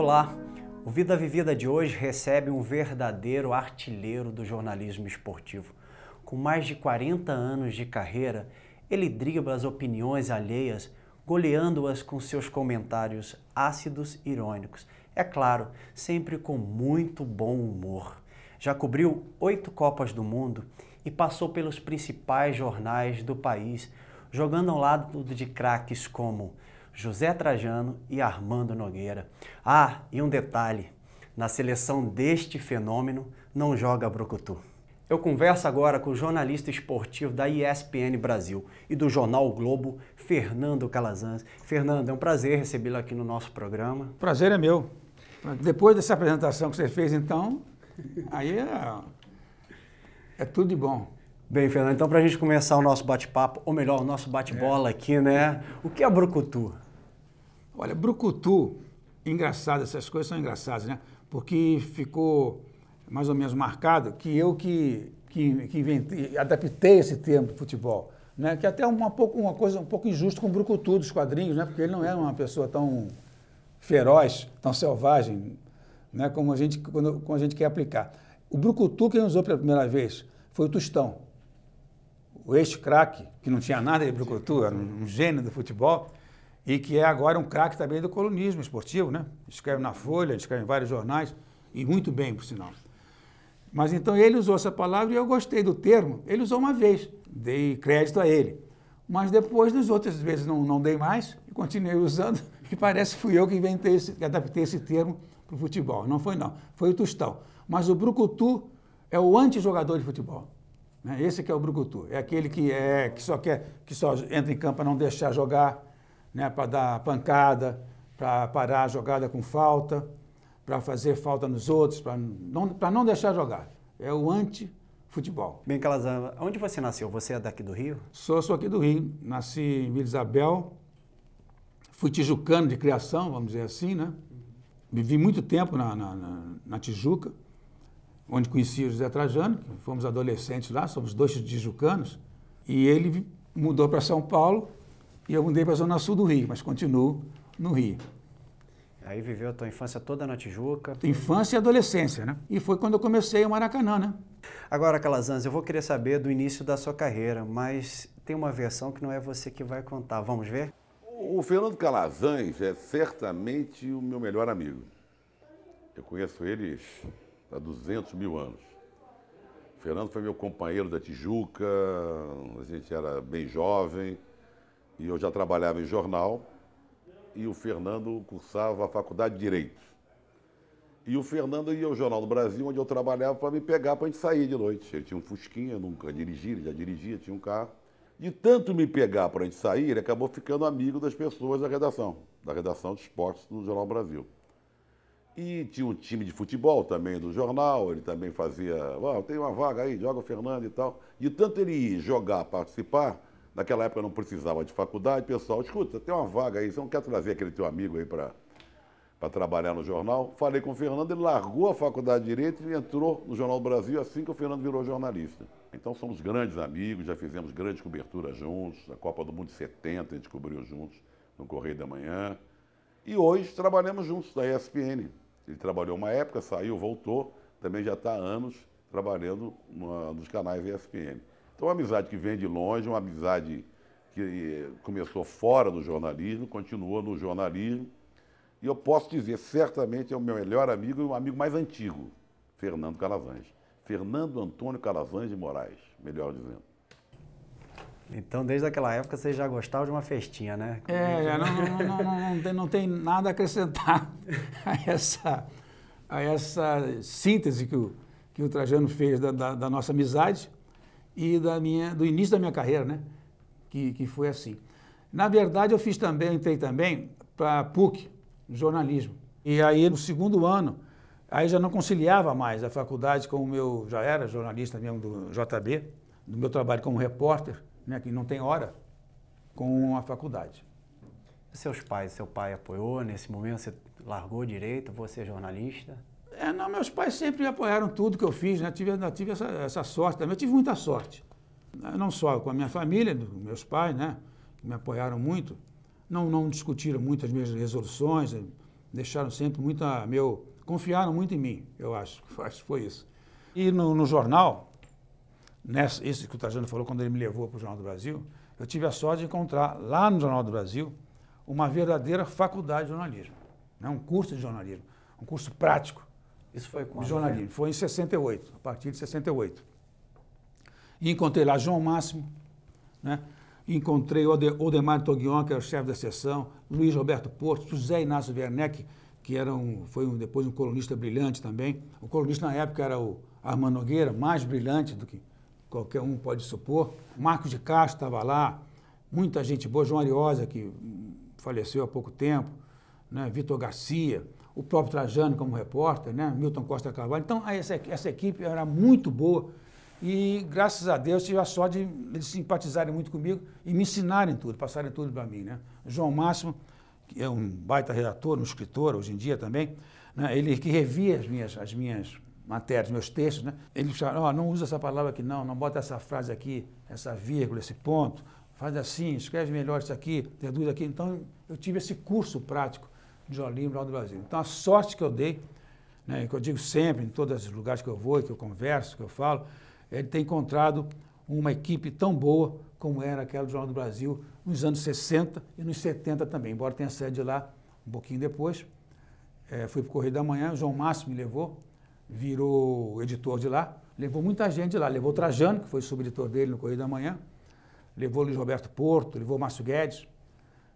Olá! O Vida Vivida de hoje recebe um verdadeiro artilheiro do jornalismo esportivo. Com mais de 40 anos de carreira, ele dribla as opiniões alheias, goleando-as com seus comentários ácidos e irônicos. É claro, sempre com muito bom humor. Já cobriu 8 Copas do Mundo e passou pelos principais jornais do país, jogando ao lado de craques como José Trajano e Armando Nogueira. Ah, e um detalhe, na seleção deste fenômeno não joga brucutu. Eu converso agora com o jornalista esportivo da ESPN Brasil e do Jornal o Globo, Fernando Calazans. Fernando, é um prazer recebê-lo aqui no nosso programa. Prazer é meu. Depois dessa apresentação que você fez, então, aí é tudo de bom. Bem, Fernando, então para a gente começar o nosso bate-papo, ou melhor, o nosso bate-bola aqui, né? O que é brucutu? Olha, brucutu, engraçado, essas coisas são engraçadas, né? Porque ficou mais ou menos marcado que eu que inventei, adaptei esse termo para o futebol, né? Que até uma coisa um pouco injusta com o brucutu dos quadrinhos, né? Porque ele não é uma pessoa tão feroz, tão selvagem, né? Como a gente quer aplicar. O brucutu, quem usou pela primeira vez foi o Tostão. O ex-craque, que não tinha nada de brucutu, era um gênio do futebol, e que é agora um craque também do colunismo esportivo, né? Escreve na Folha, escreve em vários jornais, e muito bem, por sinal. Mas então ele usou essa palavra e eu gostei do termo. Ele usou uma vez, dei crédito a ele. Mas depois, nas outras vezes, não dei mais, e continuei usando, e parece que fui eu que que adaptei esse termo para o futebol. Não foi não, foi o Tostão. Mas o brucutu é o anti-jogador de futebol. Esse que é o brucutu, é aquele que só entra em campo para não deixar jogar, né, para dar pancada, para parar a jogada com falta, para fazer falta nos outros, para não deixar jogar. É o anti-futebol. Bem, Calazans, onde você nasceu? Você é daqui do Rio? Sou aqui do Rio, nasci em Vila Isabel, fui tijucano de criação, vamos dizer assim, né? Vivi muito tempo na Tijuca, onde conheci o José Trajano, fomos adolescentes lá, somos dois tijucanos, e ele mudou para São Paulo e eu mudei para a Zona Sul do Rio, mas continuo no Rio. Aí viveu a tua infância toda na Tijuca? Infância e adolescência, né? E foi quando eu comecei o Maracanã, né? Agora, Calazans, eu vou querer saber do início da sua carreira, mas tem uma versão que não é você que vai contar. Vamos ver? O Fernando Calazans é certamente o meu melhor amigo. Eu conheço ele há 200 mil anos. O Fernando foi meu companheiro da Tijuca, a gente era bem jovem, e eu já trabalhava em jornal, e o Fernando cursava a faculdade de Direito. E o Fernando ia ao Jornal do Brasil, onde eu trabalhava, para me pegar para a gente sair de noite. Ele tinha um fusquinha, eu nunca dirigi, ele já dirigia, tinha um carro. De tanto me pegar para a gente sair, ele acabou ficando amigo das pessoas da redação de esportes do Jornal do Brasil. E tinha um time de futebol também do jornal, ele também fazia, tem uma vaga aí, joga o Fernando e tal. De tanto ele ir jogar, participar, naquela época eu não precisava de faculdade, pessoal, escuta, tem uma vaga aí, você não quer trazer aquele teu amigo aí para trabalhar no jornal? Falei com o Fernando, ele largou a faculdade de Direito e entrou no Jornal do Brasil assim que o Fernando virou jornalista. Então somos grandes amigos, já fizemos grandes coberturas juntos, a Copa do Mundo de 70 a gente cobriu juntos no Correio da Manhã. E hoje trabalhamos juntos na ESPN. Ele trabalhou uma época, saiu, voltou, também já está há anos trabalhando nos canais ESPN. Então, uma amizade que vem de longe, uma amizade que começou fora do jornalismo, continuou no jornalismo. E eu posso dizer, certamente é o meu melhor amigo e o amigo mais antigo, Fernando Calazans. Fernando Antônio Calazans de Moraes, melhor dizendo. Então, desde aquela época, você já gostava de uma festinha, né? Não tem nada a acrescentar a essa síntese que o Trajano fez da nossa amizade e do início da minha carreira, né? Que foi assim. Na verdade, eu entrei também para a PUC, jornalismo. E aí, no segundo ano, aí já não conciliava mais a faculdade com já era jornalista mesmo do JB, do meu trabalho como repórter, né, que não tem hora, com a faculdade. Seu pai apoiou nesse momento? Você largou direito, você é jornalista? Não, meus pais sempre apoiaram tudo que eu fiz, né? Tive essa sorte também, eu tive muita sorte. Não só com a minha família, meus pais, né, que me apoiaram muito, não discutiram muito as minhas resoluções, deixaram sempre confiaram muito em mim, eu acho que foi isso. E no jornal, esse que o Trajano falou quando ele me levou para o Jornal do Brasil, eu tive a sorte de encontrar lá no Jornal do Brasil uma verdadeira faculdade de jornalismo, né? Um curso de jornalismo, um curso prático. Isso foi quando? De jornalismo. Foi em 68, a partir de 68. E encontrei lá João Máximo, né? Encontrei Odemar Toguion, que era o chefe da seção, Luiz Roberto Porto, José Inácio Werneck, que depois um colunista brilhante também. O colunista na época era o Armando Nogueira, mais brilhante do que qualquer um pode supor. Marcos de Castro estava lá, muita gente boa, João Ariosa, que faleceu há pouco tempo, né? Vitor Garcia, o próprio Trajano como repórter, né? Milton Costa Carvalho. Então, essa equipe era muito boa e, graças a Deus, tive a sorte de eles simpatizarem muito comigo e me ensinarem tudo, passarem tudo para mim, né? João Máximo, que é um baita redator, um escritor hoje em dia também, né? Ele que revia as minhas matérias, meus textos, né? Ele falava, não usa essa palavra aqui não bota essa frase aqui, essa vírgula, esse ponto, faz assim, escreve melhor isso aqui, reduz aqui. Então, eu tive esse curso prático de jornalismo lá do Brasil. Então, a sorte que eu dei, né, que eu digo sempre, em todos os lugares que eu vou, que eu converso, que eu falo, é de ter encontrado uma equipe tão boa como era aquela do Jornal do Brasil nos anos 60 e nos 70 também, embora tenha saído de lá um pouquinho depois. Fui para o Correio da Manhã, o João Máximo me levou, virou editor de lá, levou muita gente de lá, levou o Trajano, que foi subeditor dele no Correio da Manhã, levou o Luiz Roberto Porto, levou o Márcio Guedes,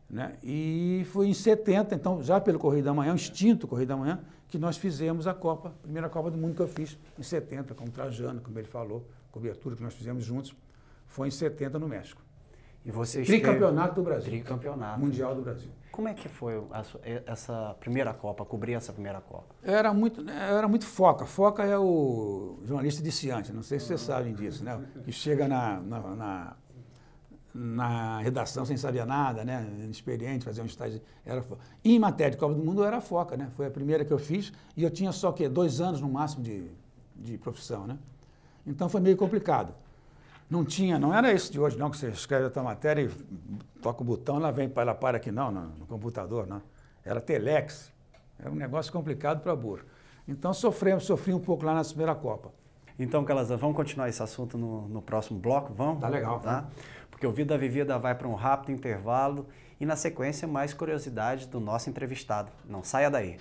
né? E foi em 70, então, já pelo Correio da Manhã, o extinto Correio da Manhã, que nós fizemos a primeira Copa do Mundo que eu fiz em 70, com o Trajano, como ele falou, cobertura que nós fizemos juntos, foi em 70 no México. E você Tricampeonato do Brasil. Tricampeonato. Mundial do Brasil. Como é que foi essa primeira Copa, cobrir essa primeira Copa? Era muito foca. Foca é o jornalista iniciante, não sei se vocês sabem disso, né? Que chega na redação sem saber nada, né? Inexperiente, fazer um estágio. E em matéria de Copa do Mundo eu era foca, né? Foi a primeira que eu fiz e eu tinha só 2 anos no máximo de profissão, né? Então foi meio complicado. Não era esse de hoje, não, que você escreve a tua matéria e toca o botão, ela vem para ela para aqui, não, no computador, não. Era telex. Era um negócio complicado para burro. Então sofri um pouco lá na primeira Copa. Então, Calazans, vamos continuar esse assunto no próximo bloco? Vamos? Tá legal. Tá? Porque o Vida Vivida vai para um rápido intervalo e, na sequência, mais curiosidades do nosso entrevistado. Não saia daí.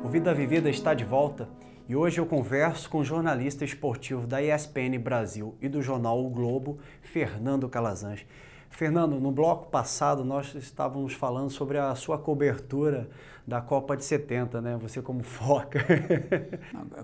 O Vida Vivida está de volta e hoje eu converso com o jornalista esportivo da ESPN Brasil e do jornal O Globo, Fernando Calazans. Fernando, no bloco passado nós estávamos falando sobre a sua cobertura da Copa de 70, né? Você como foca.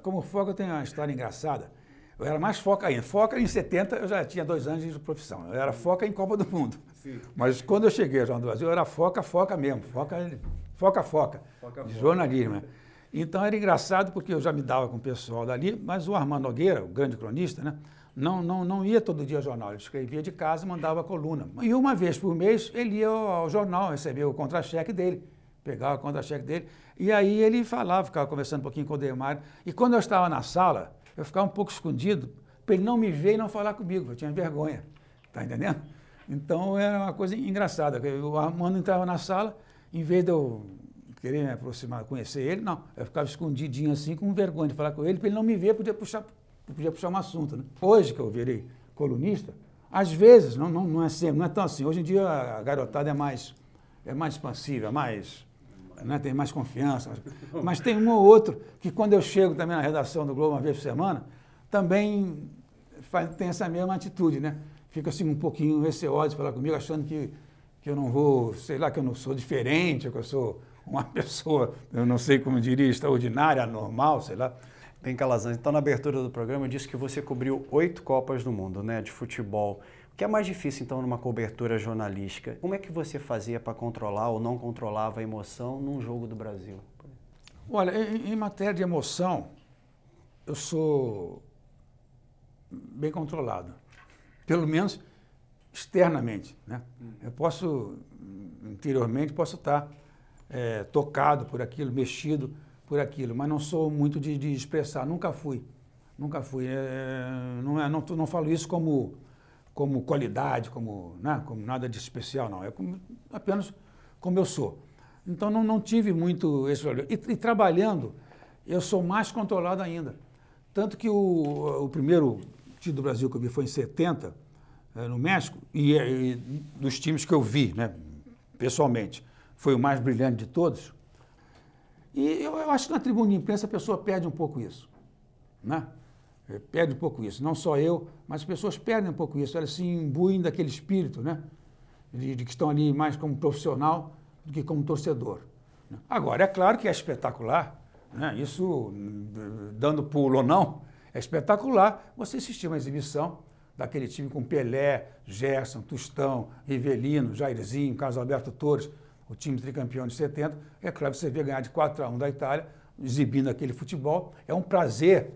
Como foca eu tenho uma história engraçada. Eu era mais foca ainda. Foca em 70 eu já tinha 2 anos de profissão. Eu era foca em Copa do Mundo. Sim. Mas quando eu cheguei ao Jornal do Brasil, eu era foca mesmo. Foca. De jornalismo, né? Então era engraçado porque eu já me dava com o pessoal dali, mas o Armando Nogueira, o grande cronista, né, não ia todo dia ao jornal, ele escrevia de casa e mandava a coluna. E uma vez por mês ele ia ao jornal, recebia o contra-cheque dele, pegava o contra-cheque dele, e aí ele ficava conversando um pouquinho com o Demar. E quando eu estava na sala, eu ficava um pouco escondido, para ele não me ver e não falar comigo, eu tinha vergonha, tá entendendo? Então era uma coisa engraçada, o Armando entrava na sala, em vez de eu querer me aproximar, conhecer ele, não. Eu ficava escondidinho assim, com vergonha de falar com ele, para ele não me ver, podia puxar um assunto, né? Hoje que eu virei colunista, às vezes, não é sempre, não é tão assim. Hoje em dia a garotada é mais expansiva, né, tem mais confiança. Mas tem um ou outro que quando eu chego também na redação do Globo uma vez por semana, também tem essa mesma atitude, né? Fica assim um pouquinho receoso de falar comigo, achando que eu não vou, sei lá, que eu não sou diferente, que eu sou uma pessoa, eu não sei como diria, extraordinária, anormal, sei lá. Bem, Calazans, então na abertura do programa eu disse que você cobriu 8 Copas do Mundo, né, de futebol. O que é mais difícil, então, numa cobertura jornalística? Como é que você fazia para controlar ou não controlava a emoção num jogo do Brasil? Olha, em matéria de emoção, eu sou bem controlado, pelo menos externamente, né? Eu interiormente, posso estar tocado por aquilo, mexido por aquilo, mas não sou muito de expressar, nunca fui. Nunca fui. Não falo isso como qualidade, como nada de especial, não. É apenas como eu sou. Então não tive muito esse problema. E trabalhando, eu sou mais controlado ainda. Tanto que o primeiro título do Brasil que eu vi foi em 70, no México, e dos times que eu vi, né, pessoalmente, foi o mais brilhante de todos. E eu acho que na tribuna de imprensa a pessoa perde um pouco isso, né? Perde um pouco isso. Não só eu, mas as pessoas perdem um pouco isso. Elas se imbuem daquele espírito, né? De que estão ali mais como profissional do que como torcedor. Agora, é claro que é espetacular, né? Isso, dando pulo ou não, é espetacular você assistir uma exibição daquele time com Pelé, Gerson, Tostão, Rivelino, Jairzinho, Carlos Alberto Torres, o time tricampeão de 70. É claro que você vê ganhar de 4-1 da Itália, exibindo aquele futebol. É um prazer,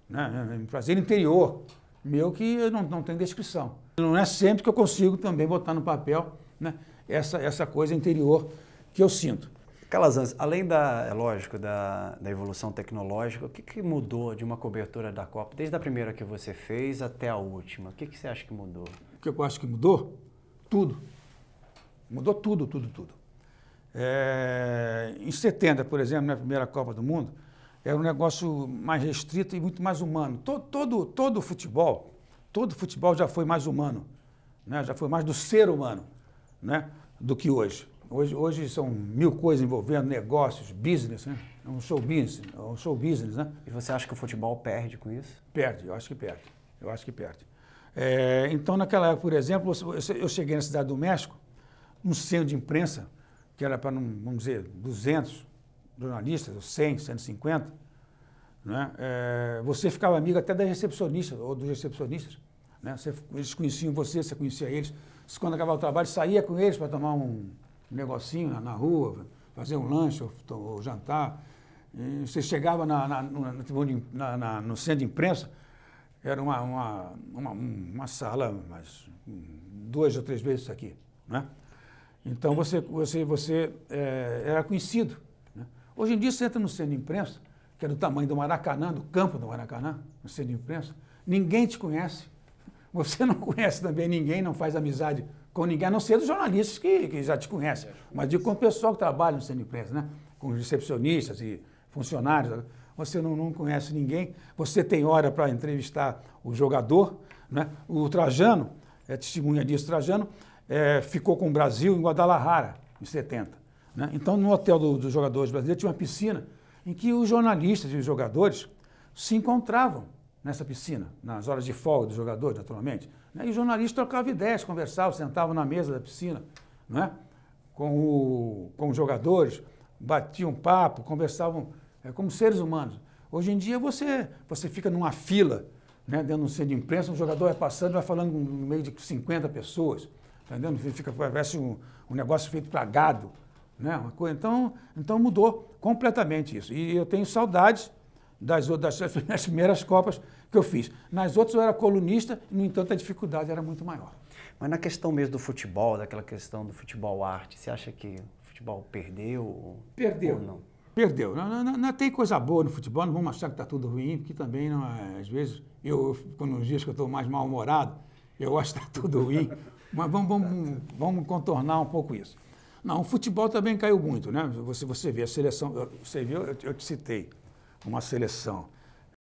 né? Um prazer interior meu que não tem descrição. Não é sempre que eu consigo também botar no papel, né, essa coisa interior que eu sinto. Calazans, além é lógico, da evolução tecnológica, o que mudou de uma cobertura da Copa, desde a primeira que você fez até a última? O que você acha que mudou? O que eu acho que mudou? Tudo. Mudou tudo. Em 70, por exemplo, na primeira Copa do Mundo, era um negócio mais restrito e muito mais humano. Todo futebol já foi mais humano, né? Já foi mais do ser humano, né, do que hoje. Hoje são 1000 coisas envolvendo negócios, business, né? É um show business, né? E você acha que o futebol perde com isso? Perde, eu acho que perde. Então, naquela época, por exemplo, eu cheguei na Cidade do México, um centro de imprensa, que era para, vamos dizer, 200 jornalistas, ou 100, 150, né? Você ficava amigo até das recepcionistas, ou dos recepcionistas, né? Eles conheciam você conhecia eles. Quando acabava o trabalho, saía com eles para tomar um negocinho na rua, fazer um lanche ou jantar. E você chegava no centro de imprensa, era uma sala, mas 2 ou 3 vezes isso aqui, né? Então você era conhecido, né? Hoje em dia você entra no centro de imprensa, que é do tamanho do Maracanã, do campo do Maracanã, no centro de imprensa, ninguém te conhece. Você não conhece também ninguém, não faz amizade com ninguém, a não ser dos jornalistas que já te conhecem, mas digo com o pessoal que trabalha no centro de imprensa, né? Com os recepcionistas e funcionários. Você não conhece ninguém, você tem hora para entrevistar o jogador, né? O Trajano, testemunha disso, Trajano, ficou com o Brasil em Guadalajara, em 70. Né? Então, no hotel dos jogadores brasileiros, tinha uma piscina em que os jornalistas e os jogadores se encontravam nessa piscina, nas horas de folga dos jogadores, naturalmente. Né? E os jornalistas trocavam ideias, conversavam, sentavam na mesa da piscina, né? com os jogadores, batiam papo, conversavam como seres humanos. Hoje em dia você fica numa fila, né, dentro do centro de imprensa, um jogador vai passando, vai falando no meio de 50 pessoas, tá entendendo? Parece um negócio feito para gado, né? Uma coisa, então mudou completamente isso. E eu tenho saudades das primeiras Copas que eu fiz. Nas outras eu era colunista, no entanto a dificuldade era muito maior. Mas na questão mesmo do futebol, daquela questão do futebol arte, você acha que o futebol perdeu? Perdeu. Ou não? Perdeu. Não tem coisa boa no futebol, não vamos achar que está tudo ruim, porque também, não é, às vezes, quando nos dias que eu estou mais mal-humorado, eu acho que está tudo ruim, mas vamos contornar um pouco isso. Não, o futebol também caiu muito, né? Você vê a seleção, você viu, eu te citei uma seleção